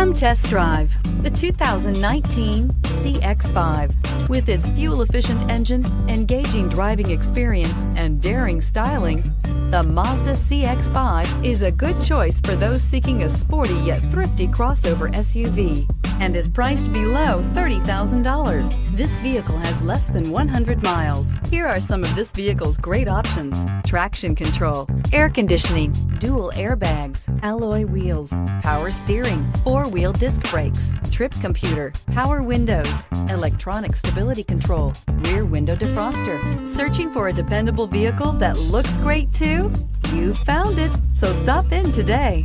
Come test drive the 2019 CX-5. With its fuel-efficient engine, engaging driving experience, and daring styling, the Mazda CX-5 is a good choice for those seeking a sporty yet thrifty crossover SUV and is priced below $30,000. This vehicle has less than 100 miles. Here are some of this vehicle's great options: traction control, air conditioning, dual airbags, alloy wheels, power steering, four-wheel disc brakes, trip computer, power windows, electronic stability control, rear window defroster. Searching for a dependable vehicle that looks great too? You found it, so stop in today.